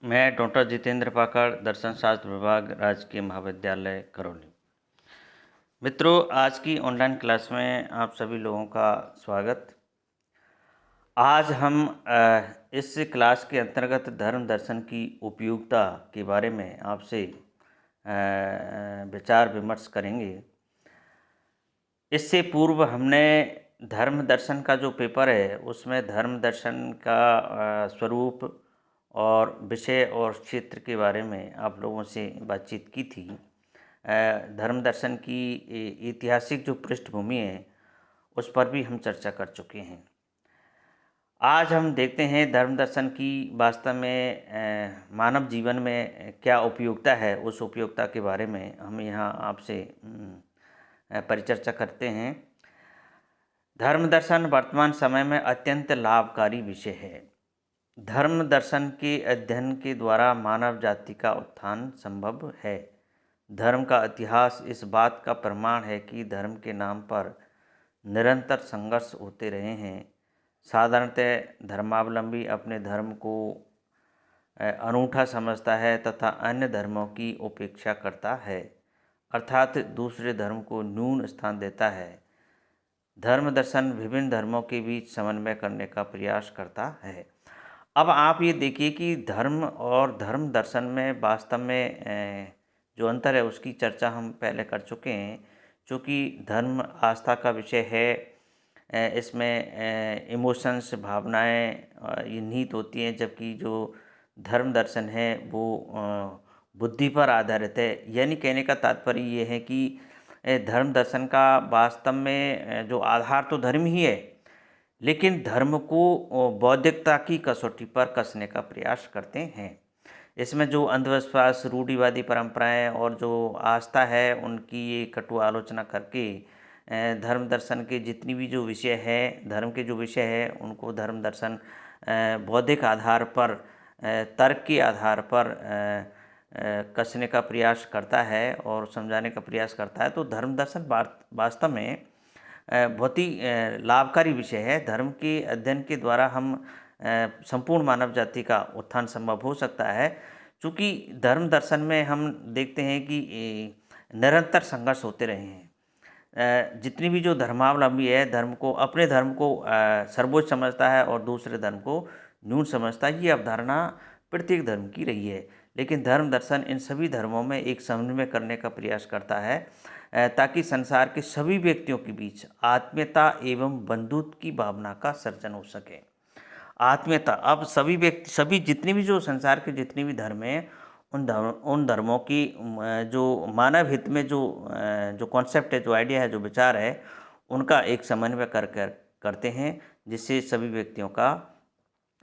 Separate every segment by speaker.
Speaker 1: मैं डॉक्टर जितेंद्र पाकड़, दर्शन शास्त्र विभाग, राजकीय महाविद्यालय करौली। मित्रों, आज की ऑनलाइन क्लास में आप सभी लोगों का स्वागत। आज हम इस क्लास के अंतर्गत धर्म दर्शन की उपयोगिता के बारे में आपसे विचार विमर्श करेंगे। इससे पूर्व हमने धर्म दर्शन का जो पेपर है उसमें धर्म दर्शन का स्वरूप और विषय और क्षेत्र के बारे में आप लोगों से बातचीत की थी। धर्म दर्शन की ऐतिहासिक जो पृष्ठभूमि है उस पर भी हम चर्चा कर चुके हैं। आज हम देखते हैं धर्म दर्शन की वास्तव में मानव जीवन में क्या उपयोगिता है, उस उपयोगिता के बारे में हम यहाँ आपसे परिचर्चा करते हैं। धर्म दर्शन वर्तमान समय में अत्यंत लाभकारी विषय है। धर्म दर्शन के अध्ययन के द्वारा मानव जाति का उत्थान संभव है। धर्म का इतिहास इस बात का प्रमाण है कि धर्म के नाम पर निरंतर संघर्ष होते रहे हैं। साधारणतः धर्मावलंबी अपने धर्म को अनूठा समझता है तथा अन्य धर्मों की उपेक्षा करता है, अर्थात दूसरे धर्म को न्यून स्थान देता है। धर्म दर्शन विभिन्न धर्मों के बीच समन्वय करने का प्रयास करता है। अब आप ये देखिए कि धर्म और धर्म दर्शन में वास्तव में जो अंतर है उसकी चर्चा हम पहले कर चुके हैं। चूँकि धर्म आस्था का विषय है, इसमें इमोशंस, भावनाएं ये निहित होती हैं, जबकि जो धर्म दर्शन है वो बुद्धि पर आधारित है। यानी कहने का तात्पर्य ये है कि धर्म दर्शन का वास्तव में जो आधार तो धर्म ही है, लेकिन धर्म को बौद्धिकता की कसौटी पर कसने का प्रयास करते हैं। इसमें जो अंधविश्वास, रूढ़िवादी परंपराएं और जो आस्था है उनकी ये कटु आलोचना करके धर्म दर्शन के जितनी भी जो विषय है, धर्म के जो विषय है उनको धर्म दर्शन बौद्धिक आधार पर, तर्क के आधार पर कसने का प्रयास करता है और समझाने का प्रयास करता है। तो धर्म दर्शन वास्तव में बहुत ही लाभकारी विषय है। धर्म के अध्ययन के द्वारा हम संपूर्ण मानव जाति का उत्थान संभव हो सकता है। चूँकि धर्म दर्शन में हम देखते हैं कि निरंतर संघर्ष होते रहे हैं। जितनी भी जो धर्मावलंबी है धर्म को, अपने धर्म को सर्वोच्च समझता है और दूसरे धर्म को न्यून समझता है। ये अवधारणा प्रत्येक धर्म की रही है, लेकिन धर्म दर्शन इन सभी धर्मों में एक समन्वय करने का प्रयास करता है ताकि संसार के सभी व्यक्तियों के बीच आत्मीयता एवं बंधुत्व की भावना का सर्जन हो सके। आत्मीयता, अब सभी व्यक्ति, सभी जितने भी जो संसार के जितने भी धर्म हैं उन धर्मों की जो मानव हित में जो कॉन्सेप्ट है, जो आइडिया है, जो विचार है, उनका एक समन्वय करते हैं, जिससे सभी व्यक्तियों का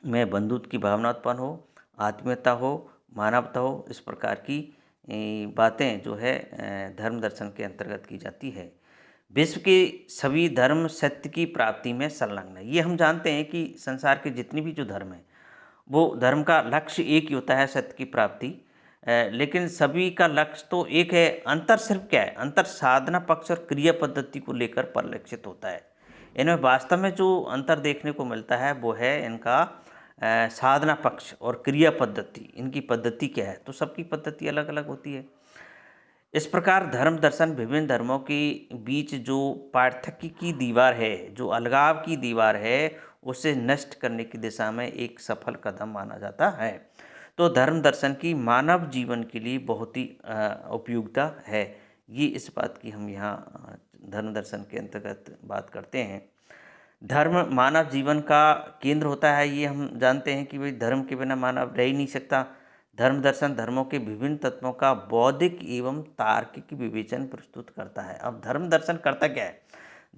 Speaker 1: में बंधुत्व की भावना उत्पन्न हो, आत्मीयता हो, मानवता हो। इस प्रकार की बातें जो है धर्म दर्शन के अंतर्गत की जाती है। विश्व के सभी धर्म सत्य की प्राप्ति में संलग्न है। ये हम जानते हैं कि संसार के जितने भी जो धर्म हैं वो धर्म का लक्ष्य एक ही होता है, सत्य की प्राप्ति। लेकिन सभी का लक्ष्य तो एक है। अंतर सिर्फ क्या है? अंतर साधना पक्ष और क्रिया पद्धति को लेकर परिलक्षित होता है। इनमें वास्तव में जो अंतर देखने को मिलता है वो है इनका साधना पक्ष और क्रिया पद्धति। इनकी पद्धति क्या है? तो सबकी पद्धति अलग अलग होती है। इस प्रकार धर्म दर्शन विभिन्न धर्मों के बीच जो पार्थक्य की दीवार है, जो अलगाव की दीवार है, उसे नष्ट करने की दिशा में एक सफल कदम माना जाता है। तो धर्म दर्शन की मानव जीवन के लिए बहुत ही उपयोगिता है। ये इस बात की हम यहाँ धर्म दर्शन के अंतर्गत बात करते हैं। धर्म मानव जीवन का केंद्र होता है। ये हम जानते हैं कि भाई धर्म के बिना मानव रह ही नहीं सकता। धर्म दर्शन धर्मों के विभिन्न तत्वों का बौद्धिक एवं तार्किक विवेचन प्रस्तुत करता है। अब धर्म दर्शन करता क्या है?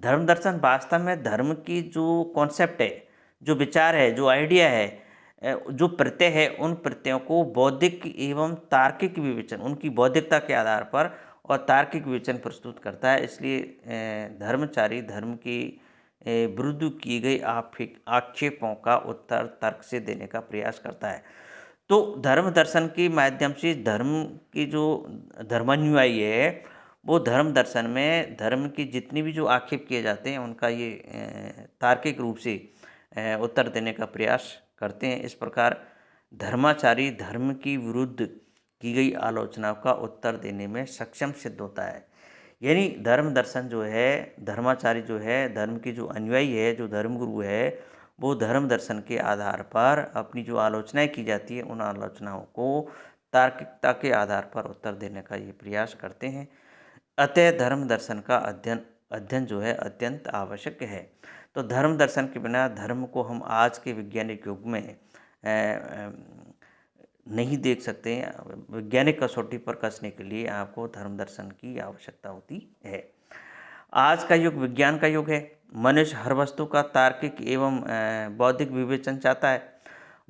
Speaker 1: धर्म दर्शन वास्तव में धर्म की जो कॉन्सेप्ट है, जो विचार है, जो आइडिया है, जो प्रत्यय है, उन प्रत्ययों को बौद्धिक एवं तार्किक विवेचन, उनकी बौद्धिकता के आधार पर और तार्किक विवेचन प्रस्तुत करता है। इसलिए धर्मचारी धर्म की विरुद्ध किए गए आक्षेपों का उत्तर तर्क से देने का प्रयास करता है। तो धर्म दर्शन के माध्यम से धर्म की जो धर्मानुयायी है वो धर्म दर्शन में धर्म की जितनी भी जो आक्षेप किए जाते हैं उनका ये तार्किक रूप से उत्तर देने का प्रयास करते हैं। इस प्रकार धर्माचारी धर्म की विरुद्ध की गई आलोचनाओं का उत्तर देने में सक्षम सिद्ध होता है। यानी धर्म दर्शन जो है, धर्माचारी जो है, धर्म की जो अनुयायी है, जो धर्मगुरु है, वो धर्म दर्शन के आधार पर अपनी जो आलोचनाएँ की जाती है, उन आलोचनाओं को तार्किकता के आधार पर उत्तर देने का ये प्रयास करते हैं। अतः धर्म दर्शन का अध्ययन अध्ययन जो है अत्यंत आवश्यक है। तो धर्म दर्शन के बिना धर्म को हम आज के वैज्ञानिक युग में नहीं देख सकते हैं। वैज्ञानिक कसौटी पर कसने के लिए आपको धर्म दर्शन की आवश्यकता होती है। आज का युग विज्ञान का युग है। मनुष्य हर वस्तु का तार्किक एवं बौद्धिक विवेचन चाहता है।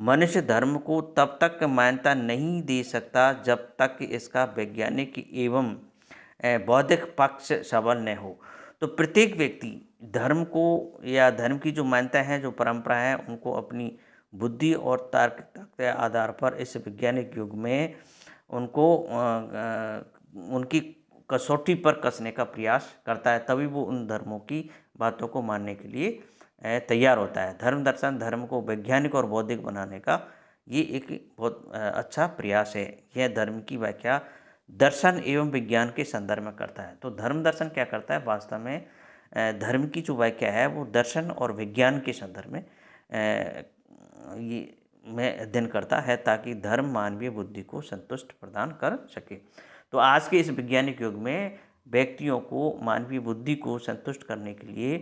Speaker 1: मनुष्य धर्म को तब तक मान्यता नहीं दे सकता जब तक इसका वैज्ञानिक एवं बौद्धिक पक्ष सबल न हो। तो प्रत्येक व्यक्ति धर्म को या धर्म की जो मान्यताएं हैं, जो परंपराएं हैं, उनको अपनी बुद्धि और तार्किकता के आधार पर इस वैज्ञानिक युग में उनको उनकी कसौटी पर कसने का प्रयास करता है, तभी वो उन धर्मों की बातों को मानने के लिए तैयार होता है। धर्म दर्शन धर्म को वैज्ञानिक और बौद्धिक बनाने का ये एक बहुत अच्छा प्रयास है। यह धर्म की व्याख्या दर्शन एवं विज्ञान के संदर्भ में करता है। तो धर्म दर्शन क्या करता है, वास्तव में धर्म की जो व्याख्या है वो दर्शन और विज्ञान के संदर्भ में ये में अध्ययन करता है, ताकि धर्म मानवीय बुद्धि को संतुष्ट प्रदान कर सके। तो आज के इस वैज्ञानिक युग में व्यक्तियों को मानवीय बुद्धि को संतुष्ट करने के लिए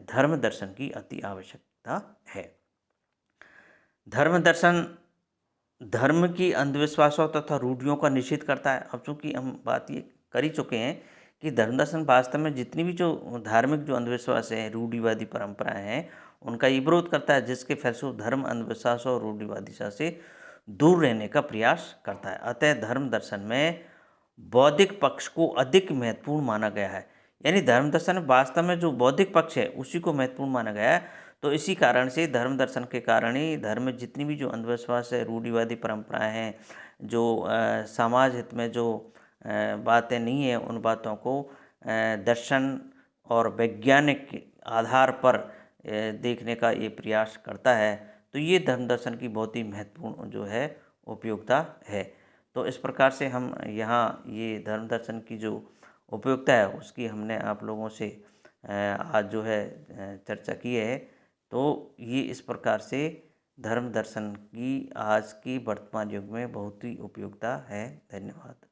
Speaker 1: धर्म दर्शन की अति आवश्यकता है। धर्म दर्शन धर्म की अंधविश्वासों तथा रूढ़ियों का निषेध करता है। अब चूँकि हम बात ये कर ही चुके हैं कि धर्म दर्शन वास्तव में जितनी भी जो धार्मिक जो अंधविश्वास है, रूढ़िवादी परंपराएं हैं, उनका ये विरोध करता है, जिसके फलस्वरूप धर्म अंधविश्वास और रूढ़िवादिता से दूर रहने का प्रयास करता है। अतः धर्म दर्शन में बौद्धिक पक्ष को अधिक महत्वपूर्ण माना गया है। यानी धर्म दर्शन वास्तव में जो बौद्धिक पक्ष है उसी को महत्वपूर्ण माना गया है। तो इसी कारण से धर्म दर्शन के कारण ही धर्म में जितनी भी जो अंधविश्वास है, रूढ़िवादी परंपराएं हैं, जो समाज हित में जो बातें नहीं है, उन बातों को दर्शन और वैज्ञानिक आधार पर देखने का ये प्रयास करता है। तो ये धर्म दर्शन की बहुत ही महत्वपूर्ण जो है उपयोगिता है। तो इस प्रकार से हम यहाँ ये धर्म दर्शन की जो उपयोगिता है उसकी हमने आप लोगों से आज जो है चर्चा की है। तो ये इस प्रकार से धर्म दर्शन की आज की वर्तमान युग में बहुत ही उपयोगिता है। धन्यवाद।